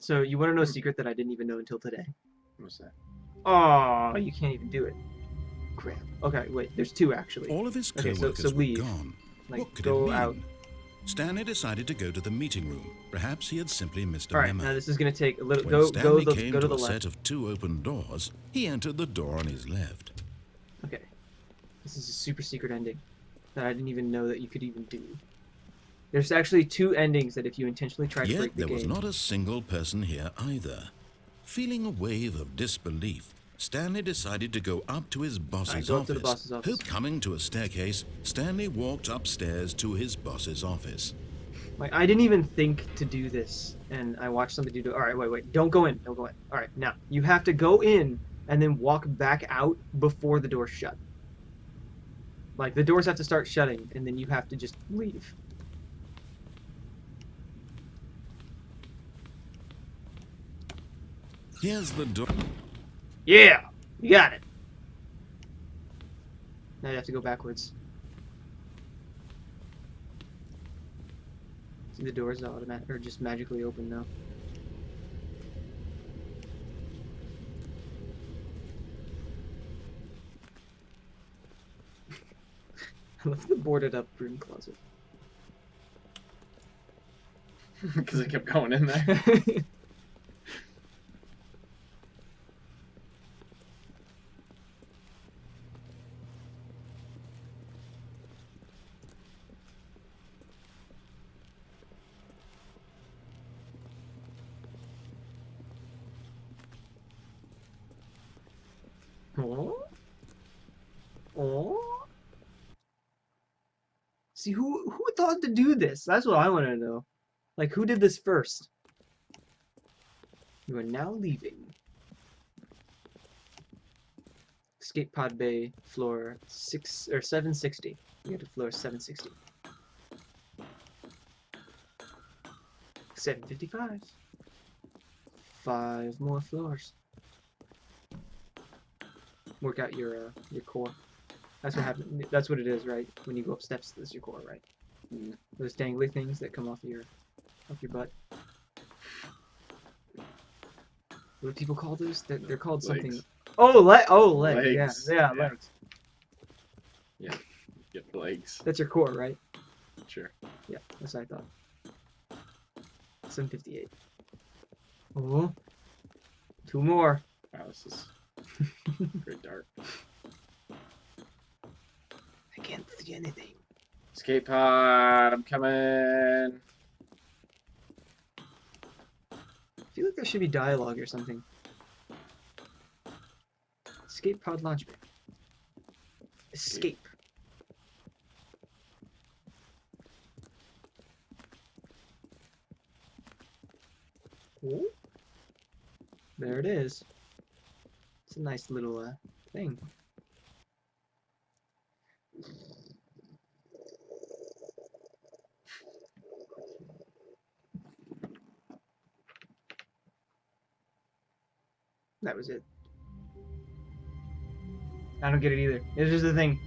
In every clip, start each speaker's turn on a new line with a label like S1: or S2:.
S1: So you want to know a secret that I didn't even know until today?
S2: What's that?
S1: Oh, you can't even do it. Crap. Okay, wait. There's two actually.
S3: All of his
S1: Okay,
S3: co-workers
S1: so
S3: were
S1: leave.
S3: gone.
S1: Like,
S3: What could
S1: go
S3: it mean?
S1: out.
S3: Stanley decided to go to the meeting room. Perhaps he had simply missed a
S1: All right,
S3: memo.
S1: now this is gonna take a little.
S3: When
S1: Go
S3: Stanley
S1: to
S3: came
S1: the
S3: to a
S1: left.
S3: set of 2 open doors, he entered the door on his left.
S1: Okay. This is a super secret ending that I didn't even know that you could even do. There's actually 2 endings that if you intentionally try to
S3: Yet
S1: break the
S3: there was
S1: game.
S3: not a single person here either. Feeling a wave of disbelief, Stanley decided to go up to his boss's
S1: go up to
S3: office.
S1: the boss's office.
S3: Hope coming to a staircase, Stanley walked upstairs to his boss's office.
S1: Like, I didn't even think to do this, and I watched somebody do it. All right, wait. Don't go in. Don't go in. All right, now you have to go in and then walk back out before the doors shut. Like, the doors have to start shutting, and then you have to just leave.
S3: Here's the door.
S1: Yeah, you got it. Now you have to go backwards. See, the doors automatic or just magically open now. I love the boarded up broom closet.
S2: Because I kept going in there.
S1: Oh? Oh? See, who thought to do this? That's what I want to know. Like, who did this first? You are now leaving. Escape pod bay, floor 760. You get to floor 760. 755. 5 more floors. Work out your core. That's what happens. That's what it is, right? When you go up steps, that's your core, right?
S2: Mm.
S1: Those dangly things that come off your butt. What do people call those? They're called something.
S2: Legs.
S1: Oh, legs.
S2: Legs.
S1: Yeah,
S2: Yeah.
S1: legs.
S2: Yeah. Get legs.
S1: That's your core, right?
S2: Sure.
S1: Yeah, that's what I thought. 758. Oh, 2 more.
S2: Wow, this is very dark.
S1: I can't see anything.
S2: Escape pod, I'm coming.
S1: I feel like there should be dialogue or something. Escape pod launchpad. Escape. Oh, there it is. It's a nice little thing. That was it. I don't get it either. It's just a thing.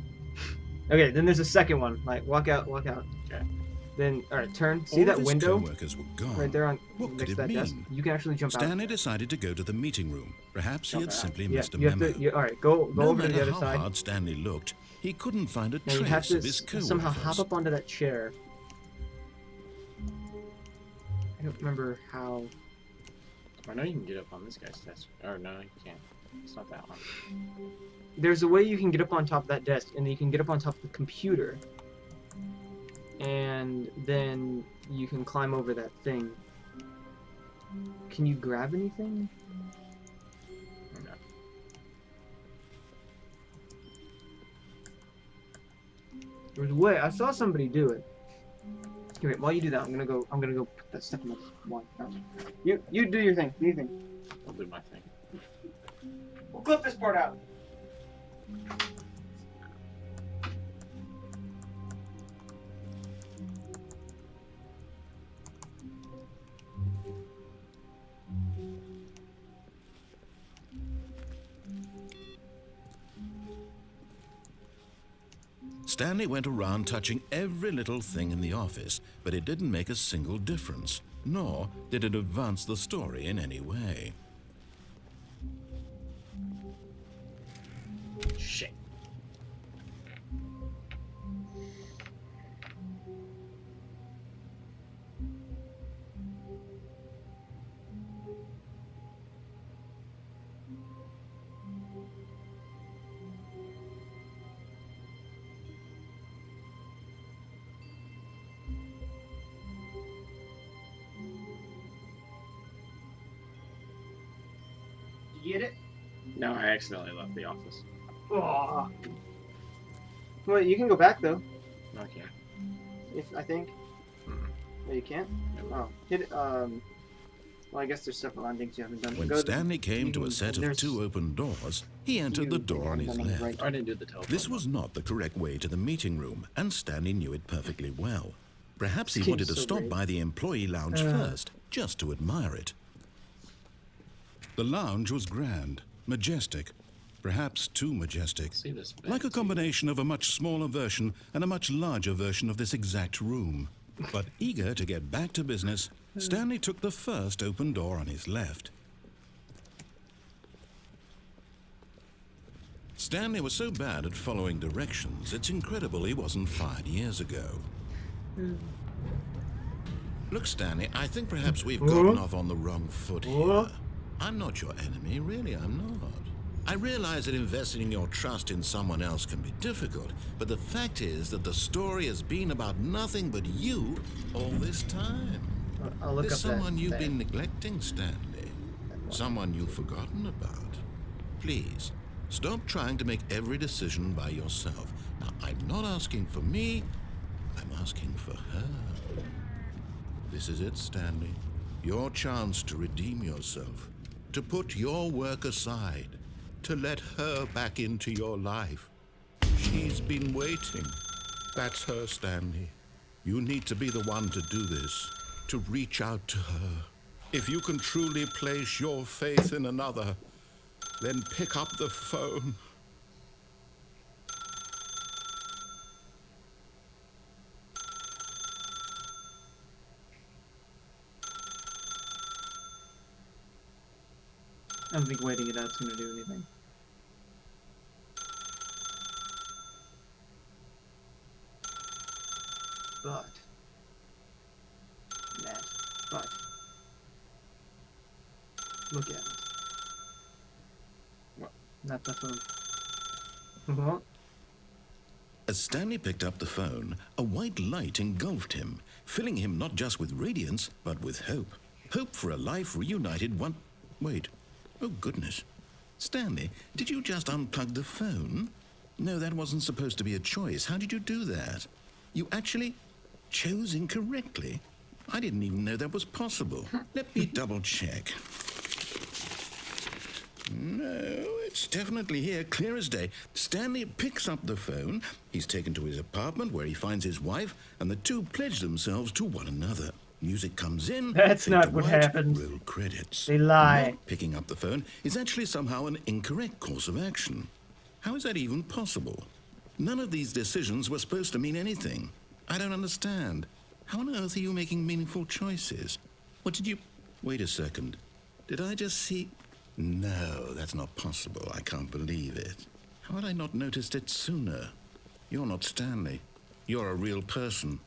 S1: Okay, then there's a second one. Like, walk out, walk out.
S2: Okay.
S1: Then, alright, turn. See
S3: All
S1: that
S3: of his
S1: window?
S3: co-workers were gone.
S1: Right there on
S3: What
S1: next
S3: could
S1: to
S3: it
S1: that desk.
S3: mean?
S1: You can actually jump
S3: Stanley decided to go to the meeting room. Perhaps he
S2: Jump
S3: had
S2: out.
S3: simply
S1: out.
S3: missed a
S1: You have
S3: memo.
S1: to. Alright, go
S3: No
S1: over to the
S3: matter
S1: other
S3: how
S1: side.
S3: hard Stanley looked, he couldn't find a
S1: Now you have
S3: trace
S1: to
S3: of his co-workers.
S1: somehow hop up onto that chair. I don't remember how.
S2: I know you can get up on this guy's desk. Or no, you can't. It's not that one.
S1: There's a way you can get up on top of that desk, and then you can get up on top of the computer. And then you can climb over that thing. Can you grab anything?
S2: No.
S1: There's a way. I saw somebody do it. Okay, wait, while you do that, I'm gonna go put that stuff in the one. You do your thing. Do your thing.
S2: I'll do my thing.
S1: We'll clip this part out.
S3: Stanley went around touching every little thing in the office, but it didn't make a single difference. nor did it advance the story in any way.
S2: Shit.
S1: Did you get it?
S2: No, I accidentally left the office.
S1: Oh. Well, you can go back though.
S2: No, I can't.
S1: I think. No, you can't. Oh, hit it. Well, I guess there's several endings you haven't done.
S3: When
S1: Go to-
S3: Stanley came to a set of
S1: there's-
S3: 2 open doors, he entered the door on his
S1: Right.
S3: left.
S2: I didn't do the telephone.
S3: This was not the correct way to the meeting room, and Stanley knew it perfectly well. Perhaps he
S1: This
S3: wanted
S1: game's
S3: to
S1: so
S3: stop
S1: great.
S3: by the employee lounge first, just to admire it. The lounge was grand, majestic, perhaps too majestic,
S2: See this
S3: like a
S2: fancy-
S3: combination of a much smaller version and a much larger version of this exact room. But eager to get back to business, Stanley took the first open door on his left. Stanley was so bad at following directions, it's incredible he wasn't fired years ago. Look, Stanley, I think perhaps we've gotten off on the wrong foot here. I'm not your enemy, really, I'm not. I realize that investing your trust in someone else can be difficult, but the fact is that the story has been about nothing but you all this time.
S1: I'll look
S3: There's
S1: up
S3: someone
S1: that
S3: you've
S1: thing.
S3: been neglecting, Stanley. Someone you've forgotten about. Please, stop trying to make every decision by yourself. Now, I'm not asking for me, I'm asking for her. This is it, Stanley. Your chance to redeem yourself, to put your work aside, to let her back into your life. She's been waiting. That's her, Stanley. You need to be the one to do this, to reach out to her. If you can truly place your faith in another, then pick up the phone.
S1: I don't think waiting it out's gonna do anything. But Matt, but look at it.
S2: What?
S1: Not the phone. What?
S3: As Stanley picked up the phone, a white light engulfed him, filling him not just with radiance, but with hope. Hope for a life reunited one... Wait. Oh, goodness. Stanley, did you just unplug the phone? No, that wasn't supposed to be a choice. How did you do that? You actually chose incorrectly? I didn't even know that was possible. Let me double check. No, it's definitely here, clear as day. Stanley picks up the phone. He's taken to his apartment where he finds his wife, and the two pledge themselves to one another. Music comes in.
S1: That's
S3: fade
S1: not
S3: to
S1: what
S3: white,
S1: happened.
S3: Roll credits.
S1: They lie.
S3: Not picking up the phone is actually somehow an incorrect course of action. How is that even possible? None of these decisions were supposed to mean anything. I don't understand. How on earth are you making meaningful choices? What did you... Wait a second. Did I just see... No, that's not possible. I can't believe it. How had I not noticed it sooner? You're not Stanley. You're a real person.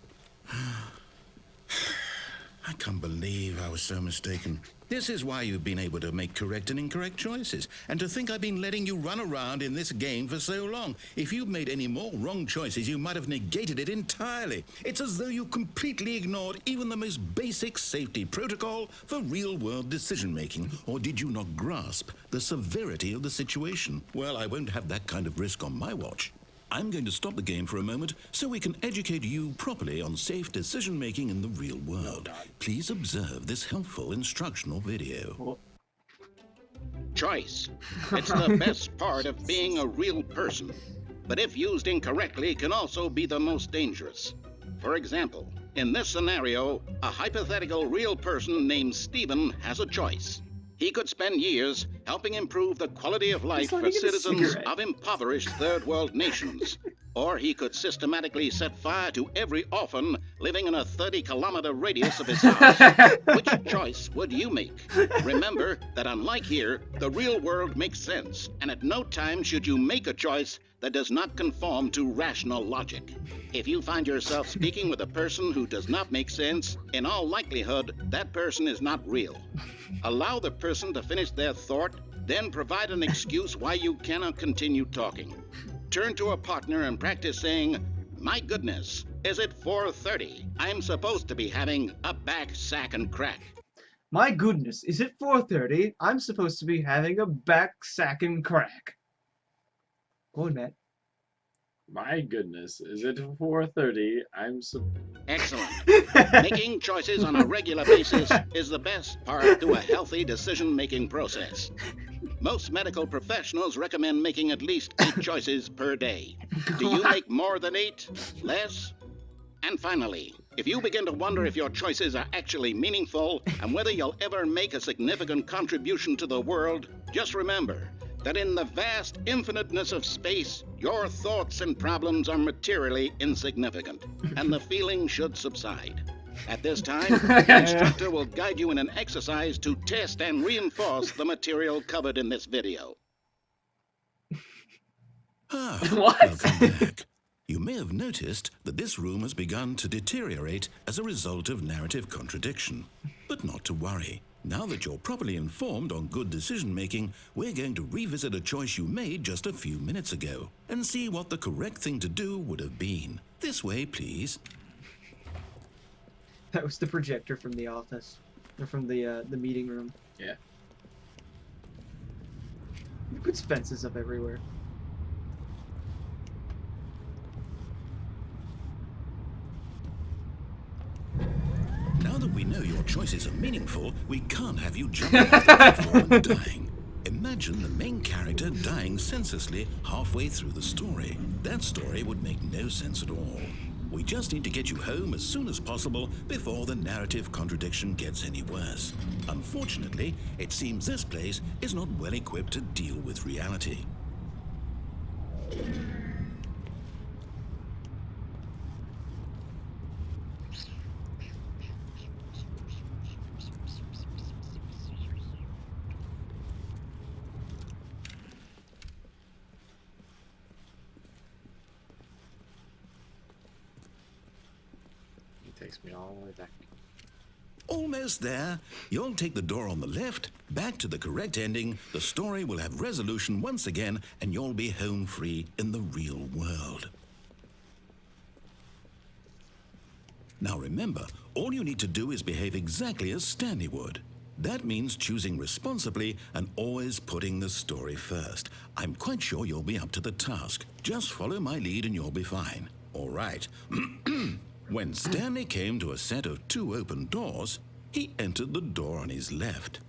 S3: I can't believe I was so mistaken. This is why you've been able to make correct and incorrect choices. And to think I've been letting you run around in this game for so long. If you'd made any more wrong choices, you might have negated it entirely. It's as though you completely ignored even the most basic safety protocol for real-world decision-making. Or did you not grasp the severity of the situation? Well, I won't have that kind of risk on my watch. I'm going to stop the game for a moment so we can educate you properly on safe decision-making in the real world. Please observe this helpful instructional video.
S4: Choice. It's the best part of being a real person. But if used incorrectly, can also be the most dangerous. For example, in this scenario, a hypothetical real person named Stephen has a choice. He could spend years helping improve the quality of life for citizens of impoverished third world nations. Or he could systematically set fire to every orphan living in a 30-kilometer radius of his house. Which choice would you make? Remember that unlike here, the real world makes sense, and at no time should you make a choice that does not conform to rational logic. If you find yourself speaking with a person who does not make sense, in all likelihood, that person is not real. Allow the person to finish their thought, then provide an excuse why you cannot continue talking. Turn to a partner and practice saying, "My goodness, is it 4:30? I'm supposed to be having a back, sack, and crack."
S1: My goodness, is it 4:30? I'm supposed to be having a back, sack, and crack. Go on, Matt.
S2: My goodness, is it 4:30?
S4: Excellent. Making choices on a regular basis is the best part to a healthy decision-making process. Most medical professionals recommend making at least 8 choices per day. Do you make more than 8? Less? And finally, if you begin to wonder if your choices are actually meaningful and whether you'll ever make a significant contribution to the world, just remember that in the vast infiniteness of space, your thoughts and problems are materially insignificant, and the feeling should subside. At this time, the instructor will guide you in an exercise to test and reinforce the material covered in this video.
S1: What?
S3: Welcome back. You may have noticed that this room has begun to deteriorate as a result of narrative contradiction. But not to worry. Now that you're properly informed on good decision-making, we're going to revisit a choice you made just a few minutes ago and see what the correct thing to do would have been. This way, please.
S1: That was the projector from the office, or from the meeting room.
S2: Yeah.
S1: You put fences up everywhere.
S3: Now that we know your choices are meaningful, we can't have you jumping off the platform and dying. Imagine the main character dying senselessly halfway through the story. That story would make no sense at all. We just need to get you home as soon as possible before the narrative contradiction gets any worse. Unfortunately, it seems this place is not well equipped to deal with reality.
S2: Takes me all the way back.
S3: Almost there. You'll take the door on the left, back to the correct ending, the story will have resolution once again, and you'll be home free in the real world. Now remember, all you need to do is behave exactly as Stanley would. That means choosing responsibly and always putting the story first. I'm quite sure you'll be up to the task. Just follow my lead and you'll be fine. All right. When Stanley came to a set of 2 open doors, he entered the door on his left.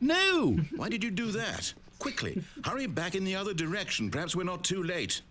S3: No! Why did you do that? Quickly, hurry back in the other direction. Perhaps we're not too late.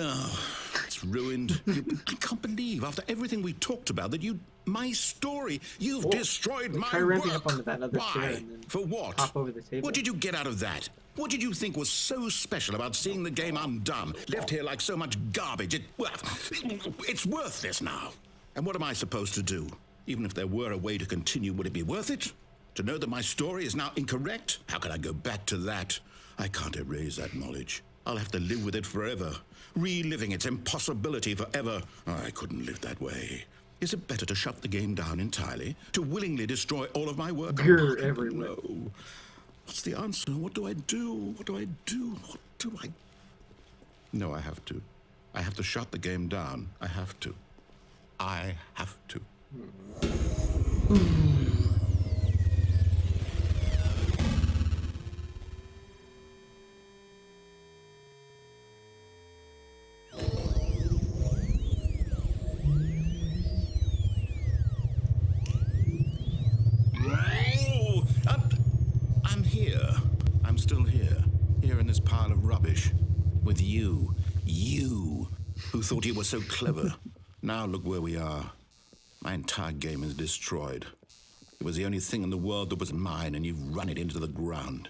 S3: Oh, it's ruined. I can't believe, after everything we talked about, that my story, you've destroyed my
S1: Try ramping
S3: work.
S1: up onto that other chair
S3: Why?
S1: and then
S3: For what?
S1: hop over the table.
S3: What did you get out of that? What did you think was so special about seeing the game undone, left here like so much garbage? It's worthless now. And what am I supposed to do? Even if there were a way to continue, would it be worth it? To know that my story is now incorrect? How can I go back to that? I can't erase that knowledge. I'll have to live with it forever, reliving its impossibility forever. I couldn't live that way. Is it better to shut the game down entirely? To willingly destroy all of my work?
S1: Grr everywhere.
S3: No. What's the answer? What do I do? What do I do? What do I... No, I have to. I have to shut the game down. I have to. I have to. you. You, who thought you were so clever. Now look where we are. My entire game is destroyed. It was the only thing in the world that was mine, and you've run it into the ground.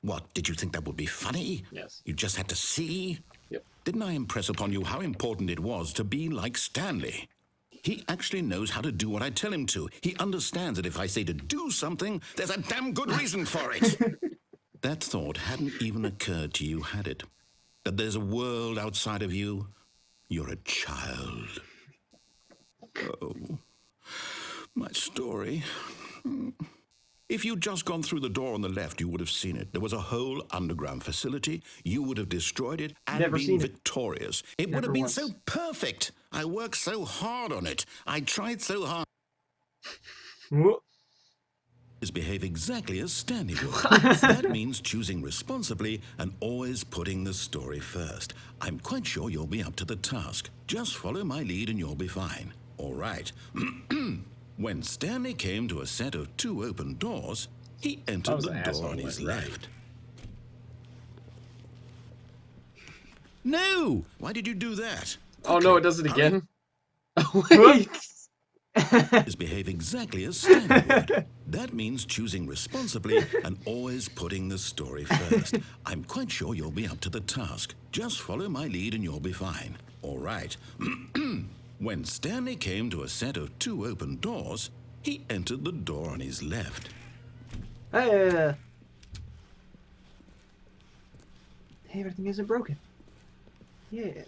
S3: What, did you think that would be funny?
S2: Yes.
S3: You just had to see?
S2: Yep.
S3: Didn't I impress upon you how important it was to be like Stanley? He actually knows how to do what I tell him to. He understands that if I say to do something, there's a damn good reason for it. That thought hadn't even occurred to you, had it? That there's a world outside of you? You're a child. Oh, my story. If you'd just gone through the door on the left, you would have seen it. There was a whole underground facility. You would have destroyed it and
S1: Never
S3: been
S1: seen it.
S3: victorious. It would
S1: Never
S3: have been
S1: once.
S3: so perfect. I worked so hard on it. I tried so hard.
S1: Whoa.
S3: Behave exactly as Stanley would. That means choosing responsibly and always putting the story first. I'm quite sure you'll be up to the task. Just follow my lead and you'll be fine. All right. When Stanley came to a set of 2 open doors, he entered
S2: was
S3: the
S2: an
S3: door
S2: asshole
S3: on his
S2: went right.
S3: left. No! Why did you do that?
S2: Oh no, it does it again.
S1: Wait.
S3: Behave exactly as Stanley would. That means choosing responsibly and always putting the story first. I'm quite sure you'll be up to the task. Just follow my lead and you'll be fine. All right. When Stanley came to a set of 2 open doors, he entered the door on his left.
S1: Hey, everything isn't broken. Yeah.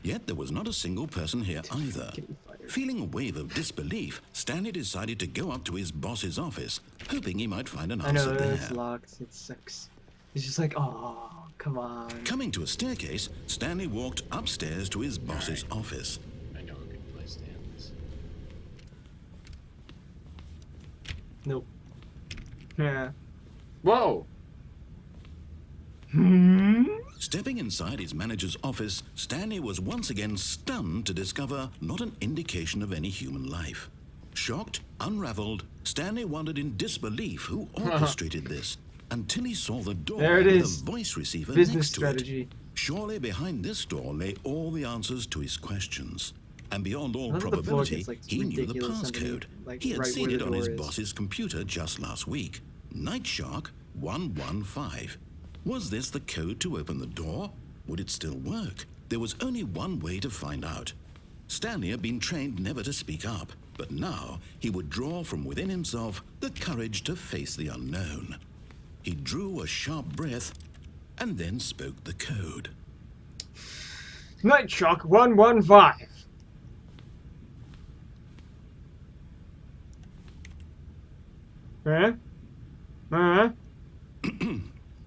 S3: Yet there was not a single person here either.
S1: Get me fired.
S3: Feeling a wave of disbelief, Stanley decided to go up to his boss's office, hoping he might find an
S1: I know
S3: answer there.
S1: it's locked. It sucks. It's just like, oh, come on.
S3: Coming to a staircase, Stanley walked upstairs to his boss's office.
S2: I know a good place to end this.
S1: Nope. Yeah.
S2: Whoa!
S3: Stepping inside his manager's office, Stanley was once again stunned to discover not an indication of any human life. Shocked, unraveled, Stanley wondered in disbelief who orchestrated this, until he saw the door
S1: There it
S3: with
S1: is.
S3: a voice receiver
S1: Business
S3: next to
S1: strategy.
S3: it. Surely behind this door lay all the answers to his questions. And beyond all
S1: None of the floor
S3: probability,
S1: gets, like,
S3: he knew the
S1: ridiculous
S3: passcode.
S1: underneath, like,
S3: He had
S1: right
S3: seen
S1: where
S3: it
S1: the
S3: on his
S1: door is.
S3: boss's computer just last week. Night Shark 115. Was this the code to open the door? Would it still work? There was only one way to find out. Stanley had been trained never to speak up, but now he would draw from within himself the courage to face the unknown. He drew a sharp breath and then spoke the code.
S1: Night Shock 115.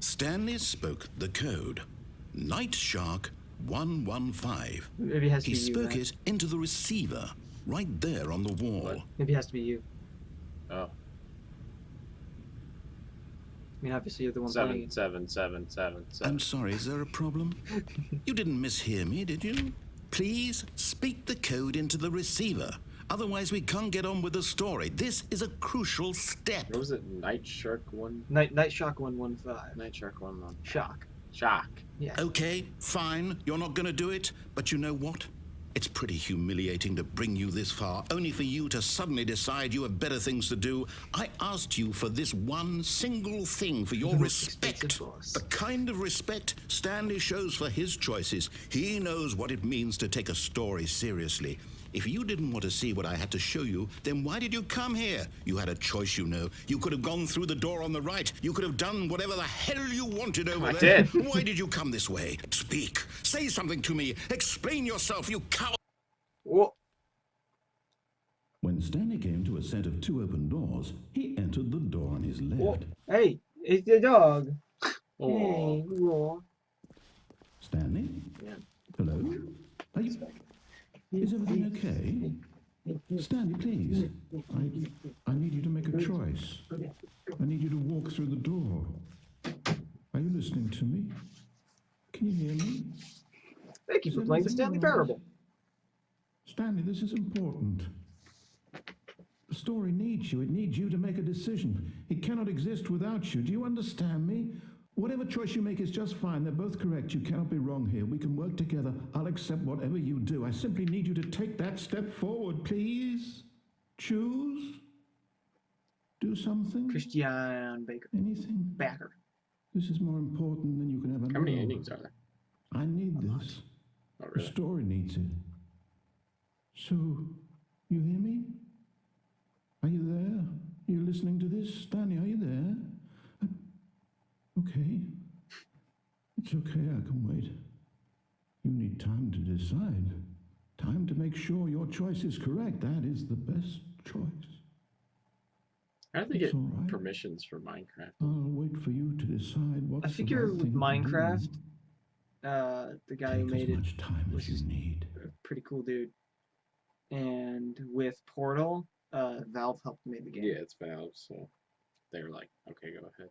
S3: Stanley spoke the code. Night Shark 115.
S1: Maybe it has to
S3: He
S1: be you.
S3: spoke
S1: right?
S3: it into the receiver, right there on the wall.
S2: What?
S1: Maybe it has to be you.
S2: Oh.
S1: I mean, obviously you're the one playing
S2: Seven,
S1: it.
S2: seven, seven, seven, seven.
S3: I'm sorry, is there a problem? You didn't mishear me, did you? Please speak the code into the receiver. Otherwise, we can't get on with the story. This is a crucial step.
S2: What was it? Night Shark 1?
S1: Night Shock 115.
S2: Night Shark 1 1.
S1: Shock.
S2: Shock.
S1: Yeah.
S3: Okay, fine, you're not going to do it, but you know what? It's pretty humiliating to bring you this far, only for you to suddenly decide you have better things to do. I asked you for this one single thing, for your
S1: The most
S3: respect.
S1: expensive boss.
S3: The kind of respect Stanley shows for his choices. He knows what it means to take a story seriously. If you didn't want to see what I had to show you, then why did you come here? You had a choice, you know. You could have gone through the door on the right. You could have done whatever the hell you wanted over
S2: I
S3: there.
S2: did.
S3: Why did you come this way? Speak. Say something to me. Explain yourself, you coward.
S1: Whoa.
S3: When Stanley came to a set of 2 open doors, he entered the door on his left.
S1: Whoa. Hey, it's the dog.
S2: Oh.
S1: Hey, whoa.
S3: Stanley?
S1: Yeah.
S3: Hello? Are you... Is everything okay? Stanley, please. I need you to make a choice. I need you to walk through the door. Are you listening to me? Can you hear me?
S1: Thank you for playing the Stanley Parable.
S3: Stanley, this is important. The story needs you. It needs you to make a decision. It cannot exist without you. Do you understand me?
S5: Whatever choice you make is just fine. They're both correct. You cannot be wrong here. We can work together. I'll accept whatever you do. I simply need you to take that step forward, please. Choose. Do something.
S1: Christian Baker.
S5: Anything.
S1: Backer.
S5: This is more important than you can ever know.
S2: How many endings are there?
S5: I need this.
S2: Oh,
S5: The
S2: really?
S5: story needs it. So, you hear me? Are you there? Are you listening to this? Stanley, are you there? Okay. It's okay, I can wait. You need time to decide. Time to make sure your choice is correct. That is the best choice.
S2: How do they
S5: It's
S2: get
S5: all right.
S2: permissions for Minecraft?
S5: I'll wait for you to decide what's
S1: I
S5: the
S1: figure
S5: right
S1: with
S5: thing to
S1: Minecraft,
S5: do.
S1: the guy who
S5: Take
S1: made
S5: as
S1: it
S5: much time
S1: was
S5: as you
S1: just
S5: need.
S1: a pretty cool dude. And with Portal, Valve helped make the game.
S2: Yeah, it's Valve, so they were like, okay, go ahead.